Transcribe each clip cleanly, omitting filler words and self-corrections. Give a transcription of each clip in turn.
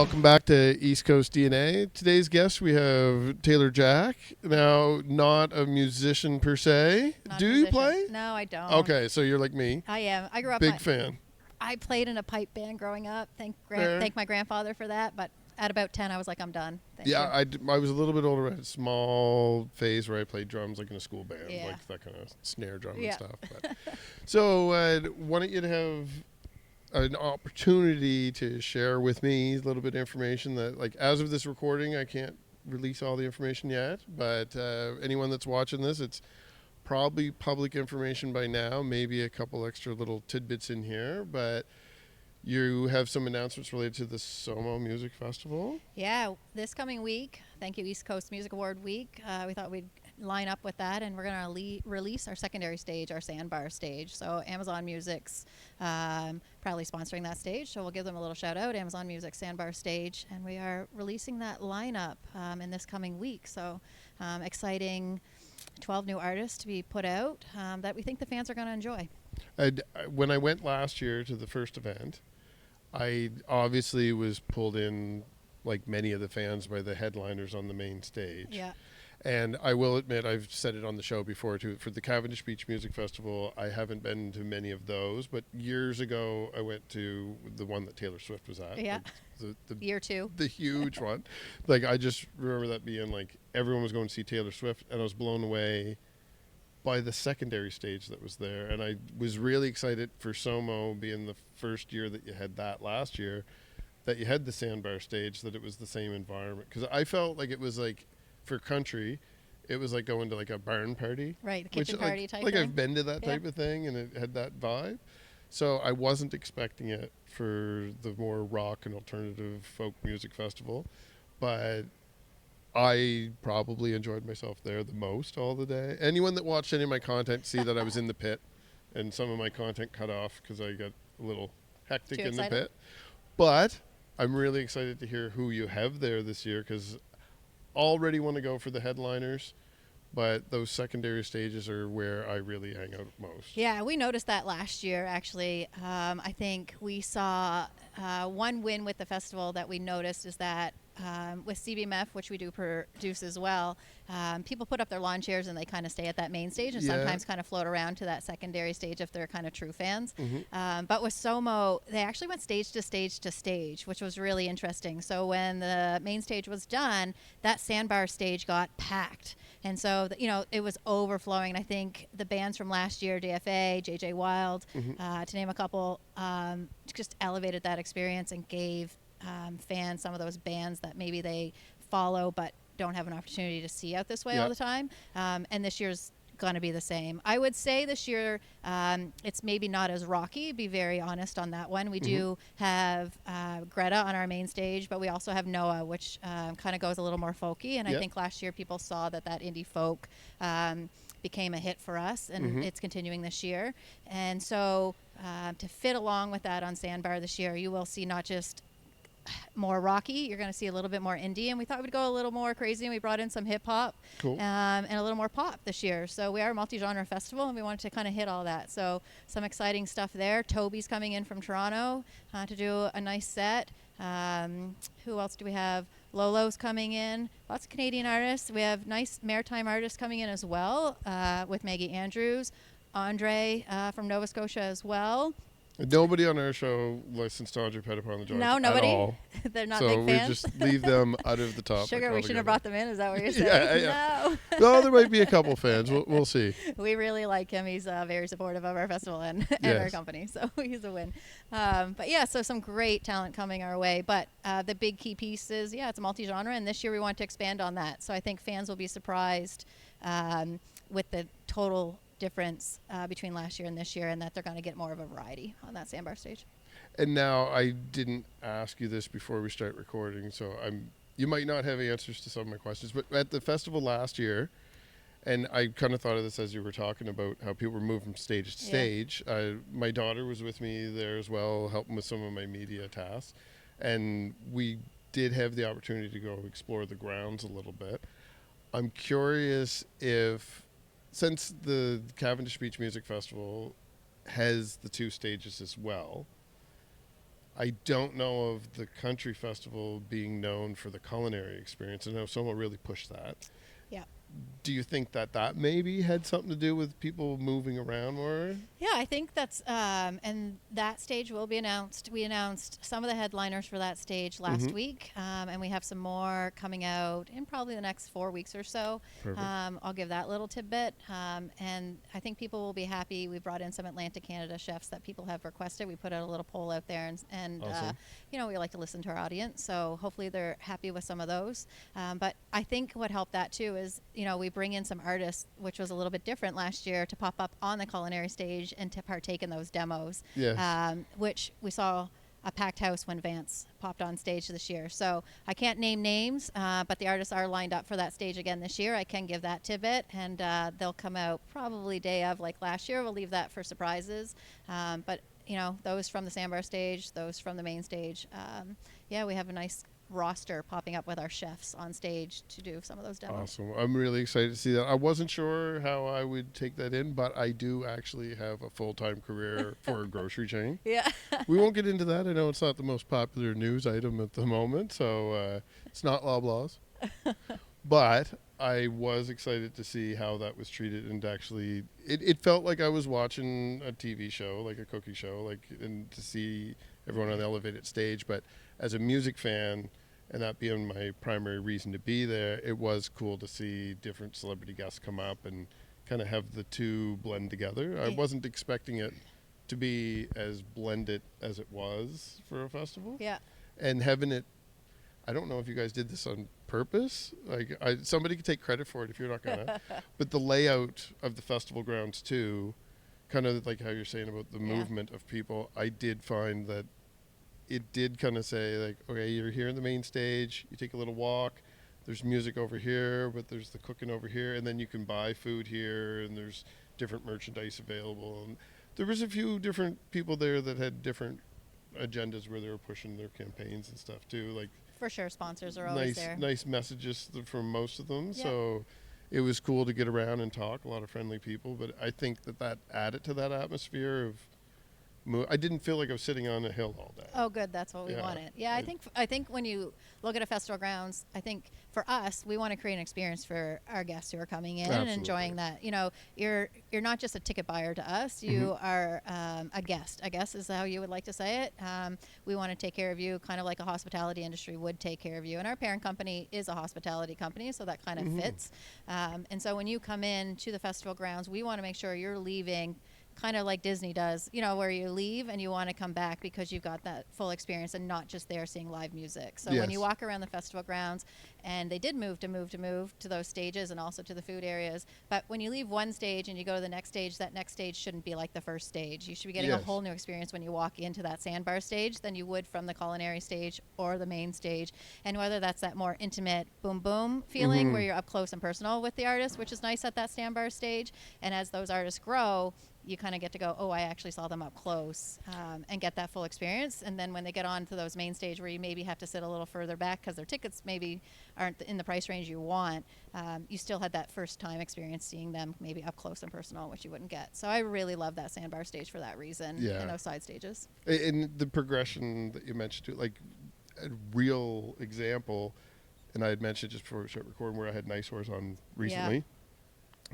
welcome back to East Coast DNA. Today's guest, we have Taylor Jack. Now, not a musician per se. Do you play? No, I don't. Okay, so you're like me. I am. I grew up. Big fan. I played in a pipe band growing up. Thank my grandfather for that. But at about 10, I was like, I'm done. Thank you. I was a little bit older. I had a small phase where I played drums, like in a school band, like that kind of snare drum and stuff. But. So, wanted you to have an opportunity to share with me a little bit of information that, like, as of this recording, I can't release all the information yet, but anyone that's watching this, it's probably public information by now, maybe a couple extra little tidbits in here, but you have some announcements related to the Sommo Music Festival. Yeah, this coming week, thank you, East Coast Music Award Week, we thought we'd line up with that, and we're going to release our secondary stage, our Sandbar stage. So Amazon Music's proudly sponsoring that stage, so we'll give them a little shout out, Amazon Music Sandbar stage, and we are releasing that lineup in this coming week. So exciting 12 new artists to be put out that we think the fans are going to enjoy. When I went last year to the first event, I obviously was pulled in, like many of the fans, by the headliners on the main stage. Yeah. And I will admit, I've said it on the show before too, for the Cavendish Beach Music Festival, I haven't been to many of those, but years ago I went to the one that Taylor Swift was at. Yeah. Like the Year two. The huge one. Like, I just remember that being like, everyone was going to see Taylor Swift, and I was blown away by the secondary stage that was there. And I was really excited for Sommo being the first year that you had that last year, that you had the Sandbar stage, that it was the same environment. Because I felt like it was like, for country, it was like going to like a barn party. Right, the kitchen party type like thing. I've been to that type of thing, and it had that vibe. So I wasn't expecting it for the more rock and alternative folk music festival, but I probably enjoyed myself there the most all the day. Anyone that watched any of my content see that I was in the pit, and some of my content cut off because I got a little hectic in the pit. But I'm really excited to hear who you have there this year, because already want to go for the headliners, but those secondary stages are where I really hang out most. Yeah, we noticed that last year, actually. I think we saw one win with the festival that we noticed is that with CBMF, which we do produce as well, people put up their lawn chairs and they kind of stay at that main stage and sometimes kind of float around to that secondary stage if they're kind of true fans. Mm-hmm. But with Sommo, they actually went stage to stage to stage, which was really interesting. So when the main stage was done, that Sandbar stage got packed. And so, it was overflowing. And I think the bands from last year, DFA, JJ Wild, to name a couple, just elevated that experience and gave fans some of those bands that maybe they follow but don't have an opportunity to see out this way all the time. And this year's going to be the same. I would say this year it's maybe not as rocky, be very honest on that one. We do have Greta on our main stage, but we also have Noah, which kind of goes a little more folky. And I think last year people saw that indie folk became a hit for us, and it's continuing this year. And so to fit along with that on Sandbar this year, you will see not just more rocky, you're going to see a little bit more indie, and we thought we'd go a little more crazy, and we brought in some hip hop and a little more pop this year. So we are a multi-genre festival, and we wanted to kind of hit all that. So some exciting stuff there. Toby's coming in from Toronto to do a nice set. Who else do we have? Lolo's coming in. Lots of Canadian artists. We have nice maritime artists coming in as well, with Maggie Andrews, Andre from Nova Scotia as well. Nobody on our show licensed to Andre Petitpon the Joint. No, nobody. At all. They're not big fans. So we just leave them out of the topic. Sugar, we shouldn't have brought them in. Is that what you're saying? Yeah. No, there might be a couple fans. We'll see. We really like him. He's very supportive of our festival and our company, so he's a win. But yeah, so some great talent coming our way. But the big key piece is, it's a multi-genre, and this year we want to expand on that. So I think fans will be surprised with the total difference between last year and this year, and that they're going to get more of a variety on that Sandbar stage. And now, I didn't ask you this before we start recording, so you might not have answers to some of my questions, but at the festival last year, and I kind of thought of this as you were talking about how people were moving from stage to stage. My daughter was with me there as well, helping with some of my media tasks, and we did have the opportunity to go explore the grounds a little bit. I'm curious if, since the Cavendish Beach Music Festival has the two stages as well, I don't know of the country festival being known for the culinary experience. I know someone really pushed that. Yeah. Do you think that that maybe had something to do with people moving around more? Yeah, I think that's, and that stage will be announced. We announced some of the headliners for that stage last Mm-hmm. week, and we have some more coming out in probably the next 4 weeks or so. Perfect. I'll give that little tidbit, and I think people will be happy. We brought in some Atlantic Canada chefs that people have requested. We put out a little poll out there, and Awesome. we like to listen to our audience, so hopefully they're happy with some of those. But I think what helped that too is, we bring in some artists, which was a little bit different last year, to pop up on the culinary stage and to partake in those demos, Yes. which we saw a packed house when Vance popped on stage this year. So I can't name names, but the artists are lined up for that stage again this year. I can give that tidbit, and they'll come out probably day of like last year. We'll leave that for surprises. But those from the Sandbar stage, those from the main stage. We have a nice roster popping up with our chefs on stage to do some of those demos. Awesome. I'm really excited to see that. I wasn't sure how I would take that in, but I do actually have a full-time career for a grocery chain. Yeah. We won't get into that. I know it's not the most popular news item at the moment, so it's not Loblaws. But I was excited to see how that was treated, and actually, it felt like I was watching a TV show, like a cookie show, and to see everyone on the elevated stage. But as a music fan, and that being my primary reason to be there, it was cool to see different celebrity guests come up and kind of have the two blend together. I wasn't expecting it to be as blended as it was for a festival. Yeah. And having it, I don't know if you guys did this on purpose. Somebody could take credit for it if you're not gonna. But the layout of the festival grounds too, kind of like how you're saying about the movement of people, I did find that it did kind of say, like, okay, you're here in the main stage, you take a little walk, there's music over here, but there's the cooking over here, and then you can buy food here, and there's different merchandise available. And there was a few different people there that had different agendas where they were pushing their campaigns and stuff too, like For sure, sponsors are always there. nice messages from most of them. Yeah. So it was cool to get around and talk, a lot of friendly people. But I think that added to that atmosphere of I didn't feel like I was sitting on a hill all day. Oh, good. That's what we Yeah. wanted. Yeah, I think when you look at a festival grounds, I think for us, we want to create an experience for our guests who are coming in and Absolutely. enjoying that. You're not just a ticket buyer to us. You are a guest. I guess is how you would like to say it. We want to take care of you, kind of like a hospitality industry would take care of you. And our parent company is a hospitality company, so that kind of fits. And so when you come in to the festival grounds, we want to make sure you're leaving kind of like Disney does, where you leave and you want to come back because you've got that full experience and not just there seeing live music. So when you walk around the festival grounds, and they did move to those stages and also to the food areas, but when you leave one stage and you go to the next stage, that next stage shouldn't be like the first stage. You should be getting a whole new experience when you walk into that Sandbar stage than you would from the culinary stage or the main stage. And whether that's that more intimate boom boom feeling where you're up close and personal with the artist, which is nice at that Sandbar stage, and as those artists grow, you kind of get to go, oh, I actually saw them up close, and get that full experience. And then when they get on to those main stage where you maybe have to sit a little further back because their tickets maybe aren't in the price range you want, you still had that first time experience seeing them maybe up close and personal, which you wouldn't get. So I really love that Sandbar stage for that reason, and those side stages. And the progression that you mentioned too, like a real example, and I had mentioned just before we start recording where I had Nice Horse on recently.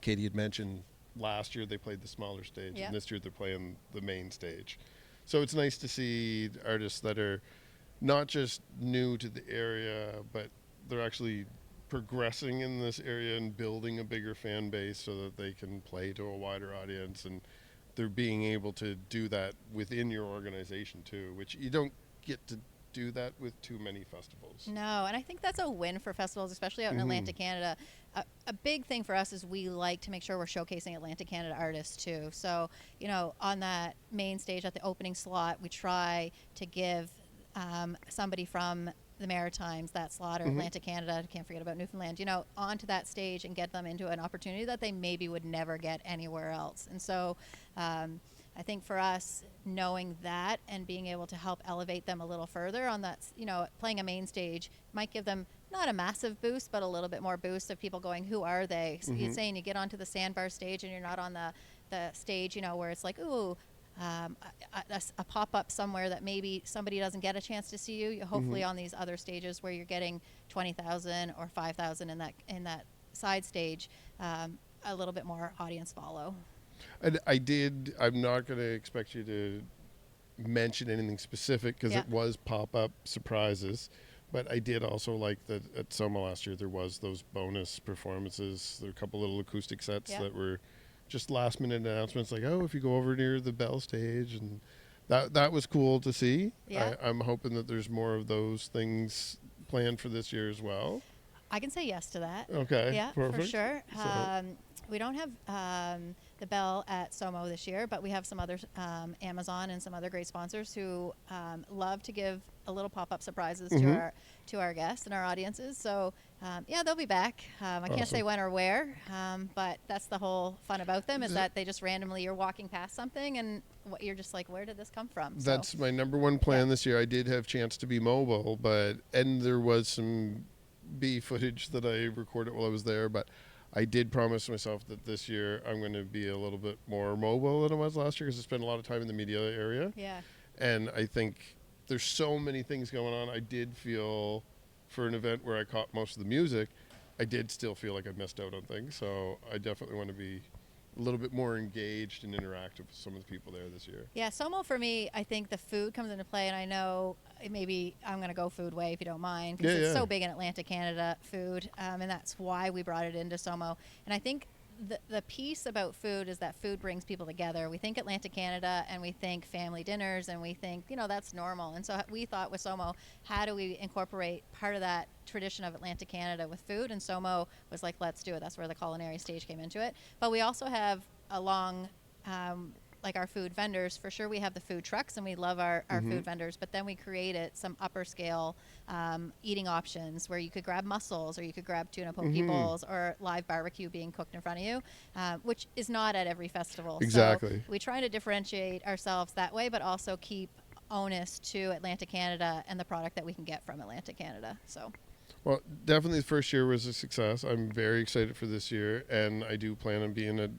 Katie had mentioned last year they played the smaller stage, and this year they're playing the main stage. So it's nice to see artists that are not just new to the area, but they're actually progressing in this area and building a bigger fan base so that they can play to a wider audience. And they're being able to do that within your organization too, which you don't get to do that with too many festivals. No, and I think that's a win for festivals, especially out in Atlantic Canada. A big thing for us is we like to make sure we're showcasing Atlantic Canada artists too. So, on that main stage at the opening slot, we try to give somebody from the Maritimes that slot, or Atlantic Canada, can't forget about Newfoundland, onto that stage and get them into an opportunity that they maybe would never get anywhere else. And so I think for us, knowing that and being able to help elevate them a little further on that, playing a main stage might give them not a massive boost, but a little bit more boost of people going, who are they? So you're saying you get onto the Sandbar stage and you're not on the stage, where it's like, ooh, a pop-up somewhere that maybe somebody doesn't get a chance to see you. You're hopefully on these other stages where you're getting 20,000 or 5,000 in that side stage, a little bit more audience follow. And I'm not going to expect you to mention anything specific because Yeah. it was pop-up surprises. But I did also like that at Sommo last year there was those bonus performances. There were a couple little acoustic sets Yeah. that were just last-minute announcements, like, oh, if you go over near the Bell stage, and that was cool to see. Yeah. I'm hoping that there's more of those things planned for this year as well. I can say yes to that. Okay, Yeah, perfect. for sure. So- We don't have the Bell at Sommo this year, but we have some other Amazon and some other great sponsors who love to give a little pop-up surprises to our guests and our audiences. So yeah, they'll be back. I can't say Awesome. when or where, but that's the whole fun about them is that they just randomly you're walking past something and you're just like, where did this come from? That's my number one plan this year. I did have chance to be mobile, and there was some B footage that I recorded while I was there, but I did promise myself that this year I'm going to be a little bit more mobile than I was last year because I spent a lot of time in the media area. Yeah. And I think there's so many things going on. I did feel, for an event where I caught most of the music, I did still feel like I missed out on things. So I definitely want to be a little bit more engaged and interactive with some of the people there this year. Yeah, Sommo for me, I think the food comes into play, and I know maybe I'm going to go food way if you don't mind, because it's so big in Atlantic Canada, food, and that's why we brought it into Sommo. And I think the piece about food is that food brings people together. We think Atlantic Canada, and we think family dinners, and we think, that's normal. And so we thought with Sommo, how do we incorporate part of that tradition of Atlantic Canada with food? And Sommo was like, let's do it. That's where the culinary stage came into it. But we also have along like our food vendors, for sure we have the food trucks and we love our food vendors, but then we created some upper scale eating options where you could grab mussels or you could grab tuna poke bowls or live barbecue being cooked in front of you, which is not at every festival. Exactly. So we try to differentiate ourselves that way, but also keep onus to Atlantic Canada and the product that we can get from Atlantic Canada. So. Well, definitely the first year was a success. I'm very excited for this year, and I do plan on being at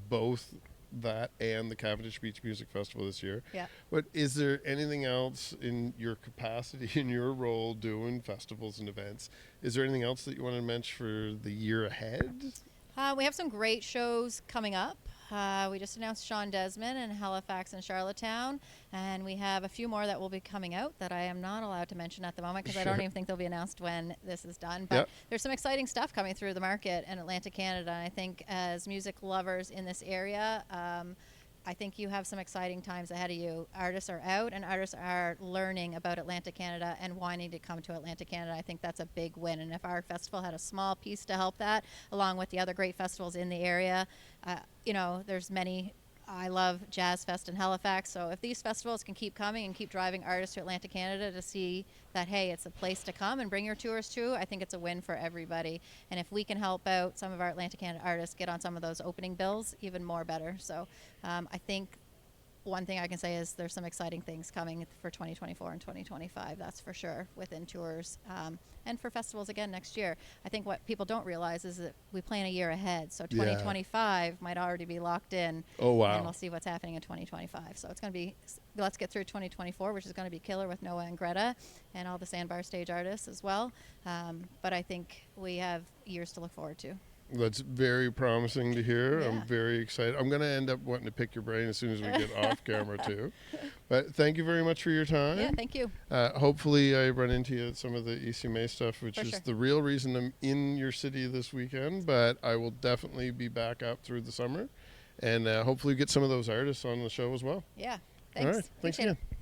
both that and the Cavendish Beach Music Festival this year. Yeah. But is there anything else in your capacity, in your role doing festivals and events? Is there anything else that you want to mention for the year ahead? We have some great shows coming up. We just announced Sean Desmond in Halifax and Charlottetown, and we have a few more that will be coming out that I am not allowed to mention at the moment because I don't even think they'll be announced when this is done. But there's some exciting stuff coming through the market in Atlantic Canada, and I think as music lovers in this area, I think you have some exciting times ahead of you. Artists are out and artists are learning about Atlantic Canada and wanting to come to Atlantic Canada. I think that's a big win. And if our festival had a small piece to help that, along with the other great festivals in the area, there's many. I love Jazz Fest in Halifax. So if these festivals can keep coming and keep driving artists to Atlantic Canada to see that, hey, it's a place to come and bring your tourists to, I think it's a win for everybody. And if we can help out some of our Atlantic Canada artists get on some of those opening bills, even more better. So I think one thing I can say is there's some exciting things coming for 2024 and 2025, that's for sure, within tours and for festivals again next year. I think what people don't realize is that we plan a year ahead, so 2025 might already be locked in. Oh, wow. And we'll see what's happening in 2025. So it's going to be, let's get through 2024, which is going to be killer with Noah and Greta and all the Sandbar stage artists as well. But I think we have years to look forward to. That's very promising to hear. Yeah. I'm very excited. I'm going to end up wanting to pick your brain as soon as we get off camera too. But thank you very much for your time. Yeah, thank you. Hopefully I run into you at some of the ECMA stuff, which For is sure. the real reason I'm in your city this weekend. But I will definitely be back up through the summer. And hopefully get some of those artists on the show as well. Yeah, All thanks. right. Thanks Appreciate it. again.